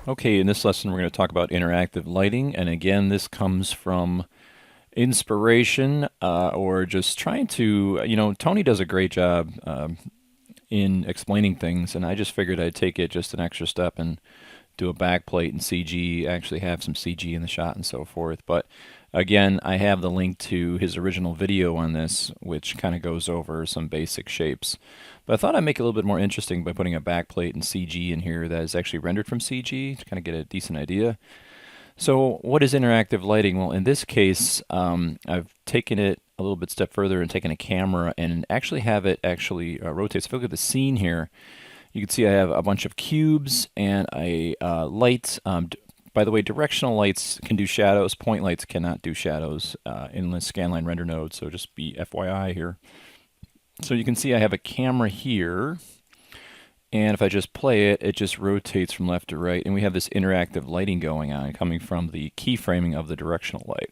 Okay, in this lesson we're going to talk about interactive lighting, and again this comes from inspiration or just trying to, Tony does a great job in explaining things, and I just figured I'd take it just an extra step and do a backplate and CG, actually have some CG in the shot and so forth. But again, I have the link to his original video on this, which kind of goes over some basic shapes. But I thought I'd make it a little bit more interesting by putting a backplate and CG in here that is actually rendered from CG to kind of get a decent idea. So what is interactive lighting? Well, in this case, I've taken it a little bit step further and taken a camera and actually have it actually rotate. So if you look at the scene here, you can see I have a bunch of cubes and a light. By the way, directional lights can do shadows. Point lights cannot do shadows in the scanline render node, so just be FYI here. So you can see I have a camera here, and if I just play it, it just rotates from left to right, and we have this interactive lighting going on coming from the keyframing of the directional light.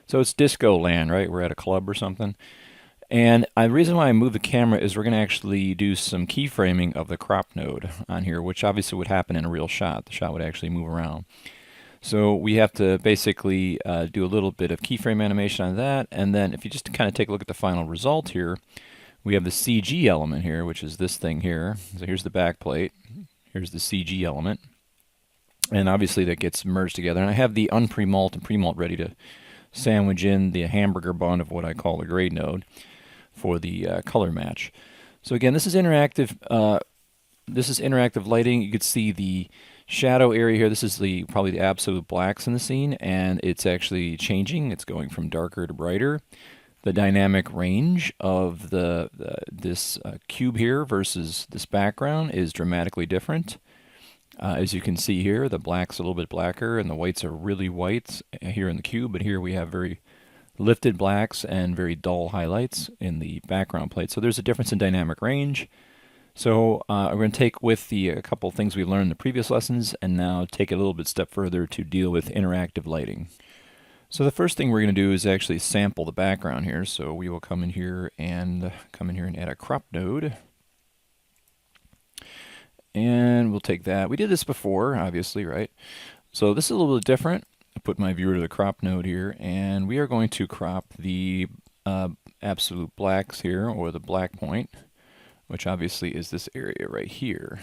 So it's disco land, right? We're at a club or something. And the reason why I move the camera is we're going to actually do some keyframing of the crop node on here, which obviously would happen in a real shot. The shot would actually move around. So we have to basically do a little bit of keyframe animation on that, and then if you just kind of take a look at the final result here, we have the CG element here, which is this thing here. So here's the backplate, here's the CG element, and obviously that gets merged together. And I have the unpremult and premult ready to sandwich in the hamburger bun of what I call the grade node for the color match. So again, this is interactive. This is interactive lighting. You could see the shadow area here. This is probably the absolute blacks in the scene, and it's actually changing. It's going from darker to brighter. The dynamic range of this cube here versus this background is dramatically different. As you can see here, the black's a little bit blacker and the whites are really white here in the cube, but here we have very lifted blacks and very dull highlights in the background plate. So there's a difference in dynamic range. So we're going to take with a couple things we learned in the previous lessons and now take it a little bit step further to deal with interactive lighting. So the first thing we're going to do is actually sample the background here. So we will come in here and add a crop node. And we'll take that. We did this before, obviously, right? So this is a little bit different. I put my viewer to the crop node here, and we are going to crop the absolute blacks here, or the black point, which obviously is this area right here.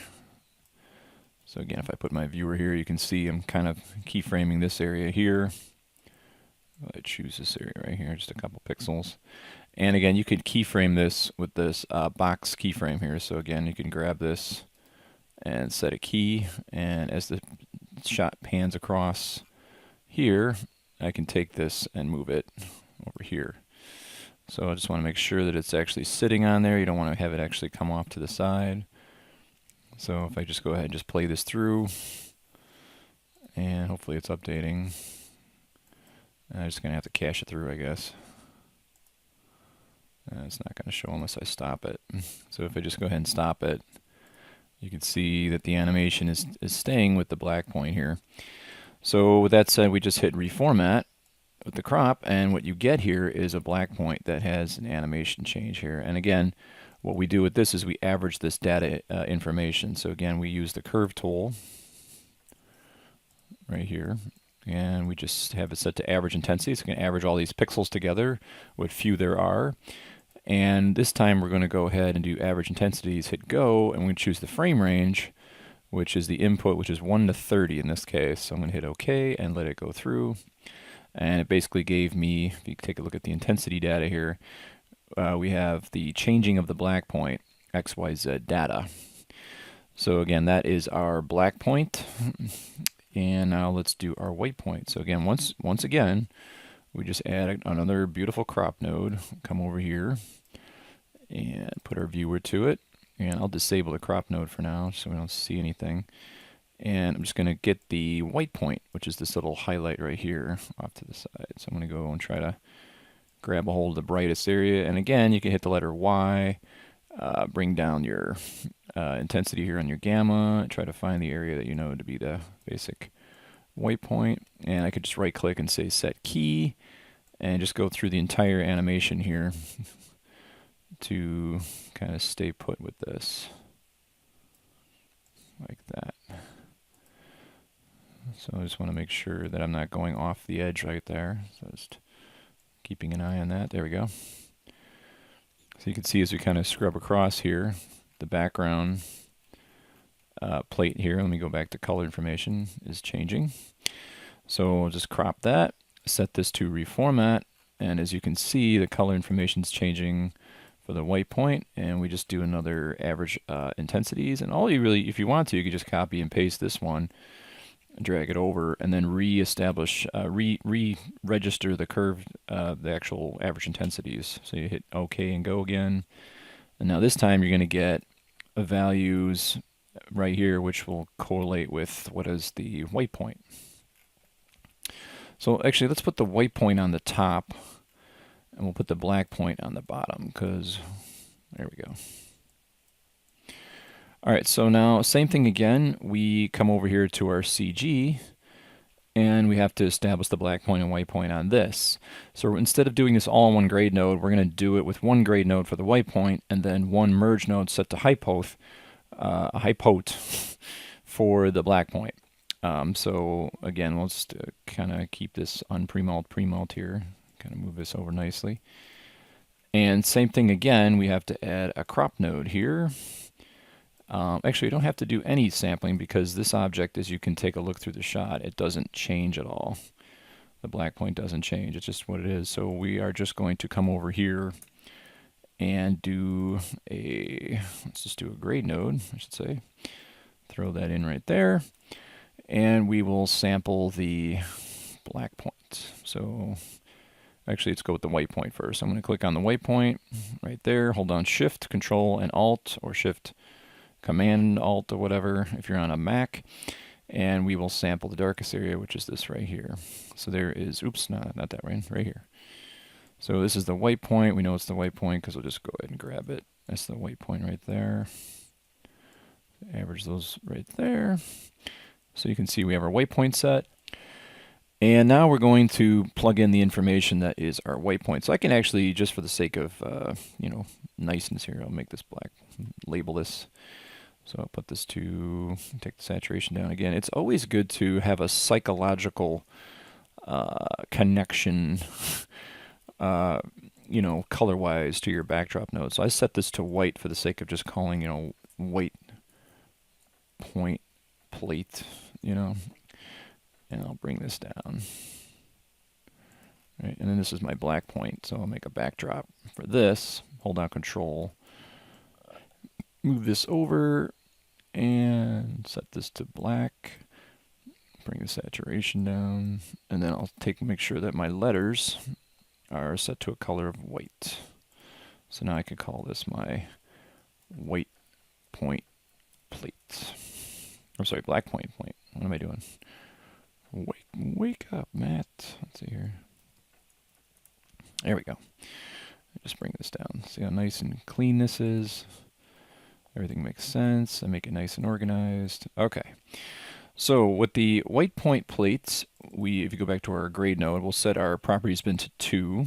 So again, if I put my viewer here, you can see I'm kind of keyframing this area here. I choose this area right here, just a couple pixels. And again, you could keyframe this with this box keyframe here. So again, you can grab this and set a key, and as the shot pans across here, I can take this and move it over here. So I just want to make sure that it's actually sitting on there. You don't want to have it actually come off to the side. So if I just go ahead and just play this through, and hopefully it's updating. I'm just going to have to cache it through, I guess. It's not going to show unless I stop it. So if I just go ahead and stop it, you can see that the animation is staying with the black point here. So with that said, we just hit reformat with the crop, and what you get here is a black point that has an animation change here. And again, what we do with this is we average this data information. So again, we use the curve tool right here, and we just have it set to average intensity. So we can average all these pixels together, what few there are. And this time we're going to go ahead and do average intensities, hit go, and we choose the frame range, which is the input, which is 1 to 30 in this case. So I'm going to hit OK and let it go through. And it basically gave me, if you take a look at the intensity data here, we have the changing of the black point, XYZ data. So again, that is our black point. And now let's do our white point. So again, once again, we just add another beautiful crop node, come over here, and put our viewer to it. And I'll disable the crop node for now so we don't see anything. And I'm just going to get the white point, which is this little highlight right here, off to the side. So I'm going to go and try to grab a hold of the brightest area. And again, you can hit the letter Y, bring down your intensity here on your gamma, and try to find the area that you know to be the basic white point. And I could just right click and say set key, and just go through the entire animation here to kind of stay put with this, like that. So I just want to make sure that I'm not going off the edge right there. So just keeping an eye on that. There we go. So you can see as we kind of scrub across here, the background plate here, let me go back to color information, is changing. So we'll just crop that, set this to reformat, and as you can see, the color information is changing for the white point, and we just do another average intensities. And all you really, if you want to, you could just copy and paste this one, drag it over, and then re-establish, re-register the curve, the actual average intensities. So you hit OK and go again. And now this time you're going to get values right here, which will correlate with what is the white point. So actually, let's put the white point on the top, and we'll put the black point on the bottom, because there we go. All right, so now same thing again. We come over here to our CG, and we have to establish the black point and white point on this. So instead of doing this all in one grade node, we're going to do it with one grade node for the white point, and then one merge node set to hypoth, for the black point. So again, we'll just kind of keep this on pre-mult here, kind of move this over nicely. And same thing again, we have to add a crop node here. Actually, you don't have to do any sampling because this object, as you can take a look through the shot, it doesn't change at all. The black point doesn't change, it's just what it is. So we are just going to come over here and do a, let's just do a grade node, I should say. Throw that in right there. And we will sample the black point. So actually, let's go with the white point first. I'm going to click on the white point right there, hold down Shift, Control, and Alt, or Shift, Command, Alt, or whatever if you're on a Mac. And we will sample the darkest area, which is this right here. So there is, oops, not that right here. So this is the white point. We know it's the white point because we'll just go ahead and grab it. That's the white point right there. Average those right there. So you can see we have our white point set. And now we're going to plug in the information that is our white point. So I can actually, just for the sake of niceness here, I'll make this black, label this. So I'll put this to, take the saturation down again. It's always good to have a psychological connection, color-wise to your backdrop node. So I set this to white for the sake of just calling, white point plate, and I'll bring this down. Right, and then this is my black point, so I'll make a backdrop for this, hold down Control, move this over, and set this to black, bring the saturation down, and then I'll make sure that my letters are set to a color of white. So now I can call this my white point plate. I'm sorry, black point. What am I doing? Wake up, Matt. Let's see here. There we go. Just bring this down. See how nice and clean this is? Everything makes sense. I make it nice and organized. Okay. So with the white point plates, if you go back to our grade node, we'll set our properties bin to 2.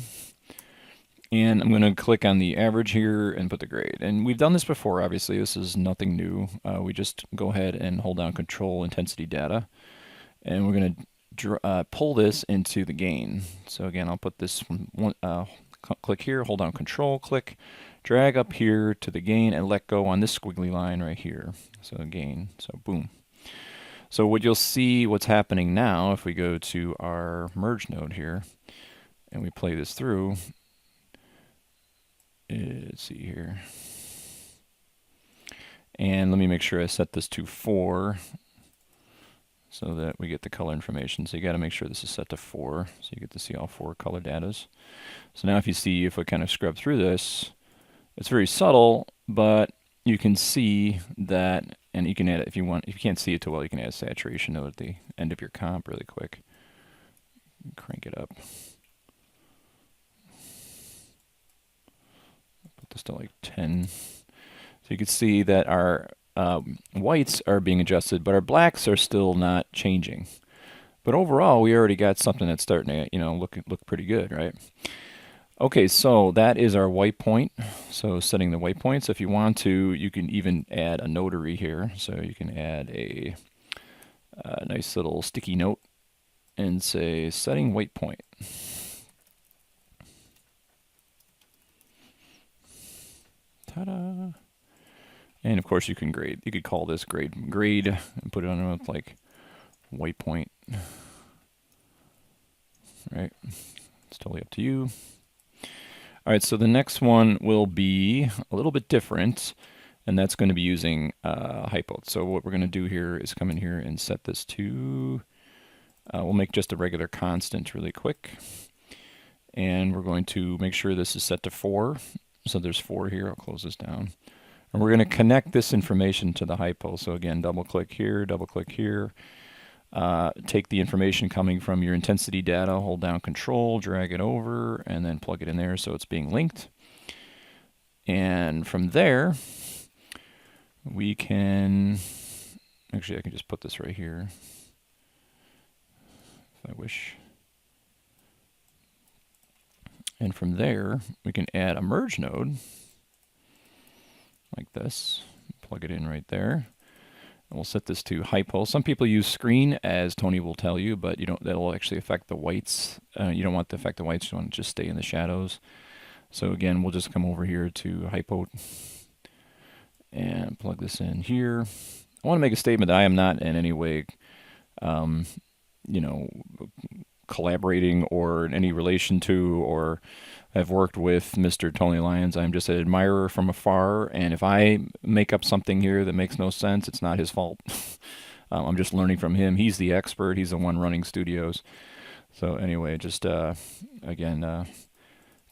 And I'm going to click on the average here and put the grade. And we've done this before, obviously. This is nothing new. We just go ahead and hold down Control Intensity Data. And we're going to pull this into the gain. So again, I'll put this one, click here, hold down Control, click, drag up here to the gain, and let go on this squiggly line right here. So gain, so boom. So what you'll see what's happening now, if we go to our merge node here, and we play this through, let's see here. And let me make sure I set this to 4 so that we get the color information. So you got to make sure this is set to 4 so you get to see all 4 color datas. So now if I kind of scrub through this, it's very subtle, but you can see that, and you can add it if you want. If you can't see it too well, you can add a saturation node at the end of your comp really quick. Crank it up. Put this to like 10. So you can see that our whites are being adjusted, but our blacks are still not changing. But overall, we already got something that's starting to, look pretty good, right? Okay, so that is our white point. So setting the white point. So if you want to, you can even add a notary here. So you can add a a nice little sticky note and say setting white point. Ta-da! And of course you can grade. You could call this grade and put it on with like white point. Right? It's totally up to you. All right, so the next one will be a little bit different, and that's going to be using hypo. So what we're going to do here is come in here and set this to, we'll make just a regular constant really quick. And we're going to make sure this is set to 4. So there's 4 here. I'll close this down. And we're going to connect this information to the hypo. So again, double click here, take the information coming from your intensity data, hold down Control, drag it over, and then plug it in there so it's being linked. And from there, we can, actually I can just put this right here if I wish. And from there, we can add a merge node like this, plug it in right there. And we'll set this to hypo. Some people use screen, as Tony will tell you, but you don't. That'll actually affect the whites. You don't want to affect the whites. You want to just stay in the shadows. So again, we'll just come over here to hypo and plug this in here. I want to make a statement that I am not in any way, you know, collaborating or in any relation to or have worked with Mr. Tony Lyons. I'm just an admirer from afar, and if I make up something here that makes no sense, it's not his fault. I'm just learning from him. He's the expert. He's the one running studios. So anyway, just again,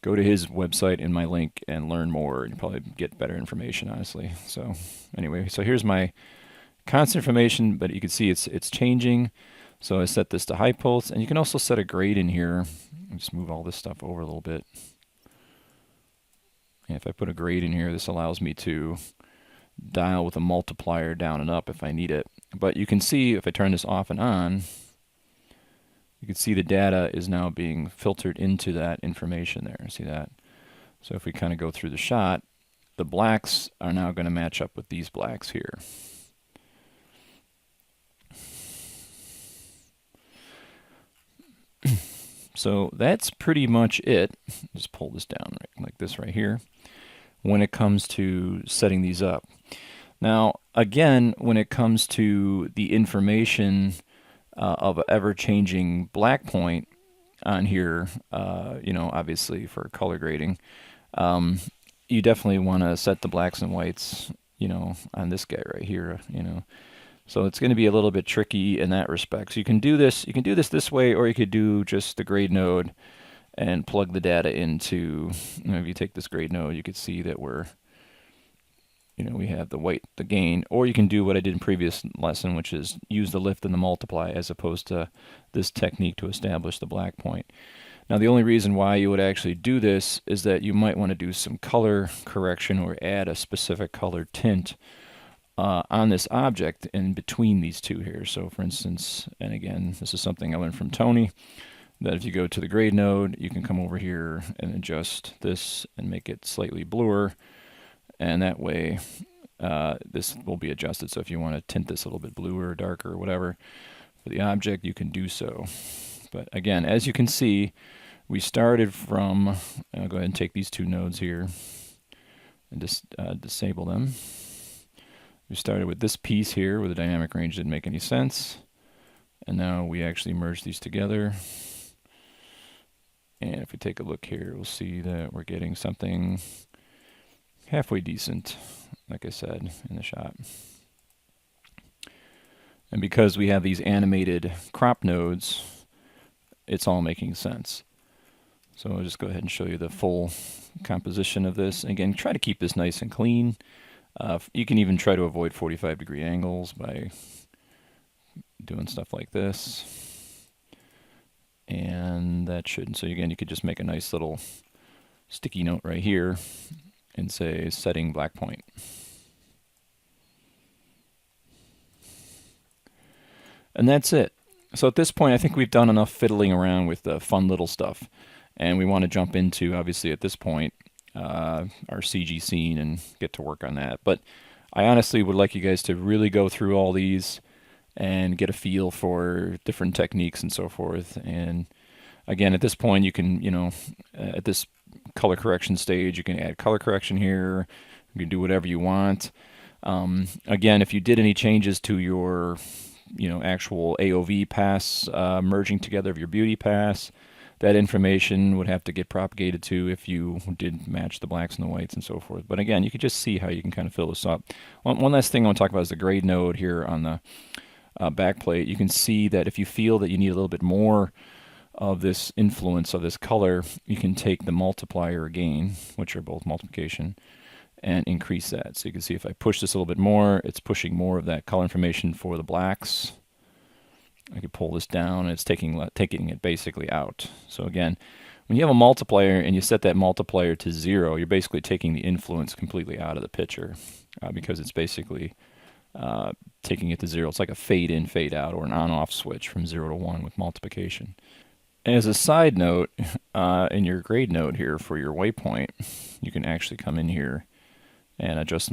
go to his website in my link and learn more, and you'll probably get better information, honestly. So anyway, so here's my constant information, but you can see it's changing. So I set this to high pulse, and you can also set a grade in here. Just move all this stuff over a little bit. And if I put a grade in here, this allows me to dial with a multiplier down and up if I need it. But you can see if I turn this off and on, you can see the data is now being filtered into that information there. See that? So if we kind of go through the shot, the blacks are now going to match up with these blacks here. So that's pretty much it. Just pull this down right, like this right here when it comes to setting these up. Now, again, when it comes to the information of an ever-changing black point on here, you know, obviously for color grading, you definitely want to set the blacks and whites, you know, on this guy right here, you know. So it's going to be a little bit tricky in that respect. So you can do this this way, or you could do just the grade node and plug the data into, you know, if you take this grade node, you could see that we're, you know, we have the white, the gain, or you can do what I did in previous lesson, which is use the lift and the multiply as opposed to this technique to establish the black point. Now, the only reason why you would actually do this is that you might want to do some color correction or add a specific color tint on this object in between these two here. So for instance, and again, this is something I learned from Tony, that if you go to the grade node, you can come over here and adjust this and make it slightly bluer, and that way this will be adjusted. So if you want to tint this a little bit bluer or darker or whatever for the object, you can do so. But again, as you can see, we started from, I'll go ahead and take these two nodes here and just disable them. We started with this piece here where the dynamic range didn't make any sense. And now we actually merge these together. And if we take a look here, we'll see that we're getting something halfway decent, like I said, in the shot. And because we have these animated crop nodes, it's all making sense. So I'll just go ahead and show you the full composition of this. Again, try to keep this nice and clean. You can even try to avoid 45-degree angles by doing stuff like this. And that should, so again, you could just make a nice little sticky note right here and say setting black point. And that's it. So at this point, I think we've done enough fiddling around with the fun little stuff. And we want to jump into, obviously at this point, our CG scene and get to work on that. But I honestly would like you guys to really go through all these and get a feel for different techniques and so forth. And again, at this point, you can, at this color correction stage, you can add color correction here. You can do whatever you want. Again, if you did any changes to your, actual AOV pass merging together of your beauty pass, that information would have to get propagated to if you did match the blacks and the whites and so forth. But again, you can just see how you can kind of fill this up. One last thing I want to talk about is the grade node here on the backplate. You can see that if you feel that you need a little bit more of this influence of this color, you can take the multiplier gain, which are both multiplication, and increase that. So you can see if I push this a little bit more, it's pushing more of that color information for the blacks. I could pull this down, and it's taking it basically out. So again, when you have a multiplier and you set that multiplier to 0, you're basically taking the influence completely out of the picture because it's basically taking it to 0. It's like a fade in, fade out, or an on-off switch from 0 to 1 with multiplication. As a side note, in your grade node here for your waypoint, you can actually come in here and adjust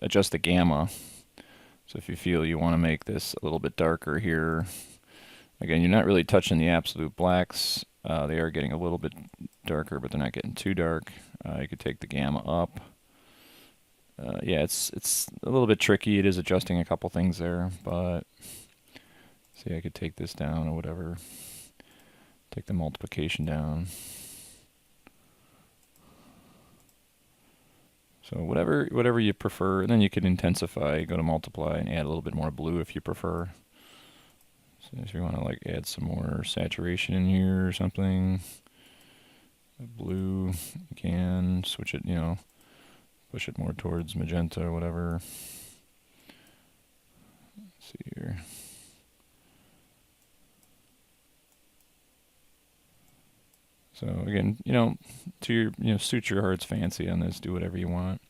adjust the gamma. So if you feel you want to make this a little bit darker here, again, you're not really touching the absolute blacks. They are getting a little bit darker, but they're not getting too dark. You could take the gamma up. Yeah, it's a little bit tricky. It is adjusting a couple things there, but see, I could take this down or whatever. Take the multiplication down. So whatever you prefer, and then you can intensify, go to multiply, and add a little bit more blue if you prefer. So if you want to like add some more saturation in here or something, blue, you can switch it, push it more towards magenta or whatever. Let's see here. So again, to your, suit your heart's fancy on this. Do whatever you want.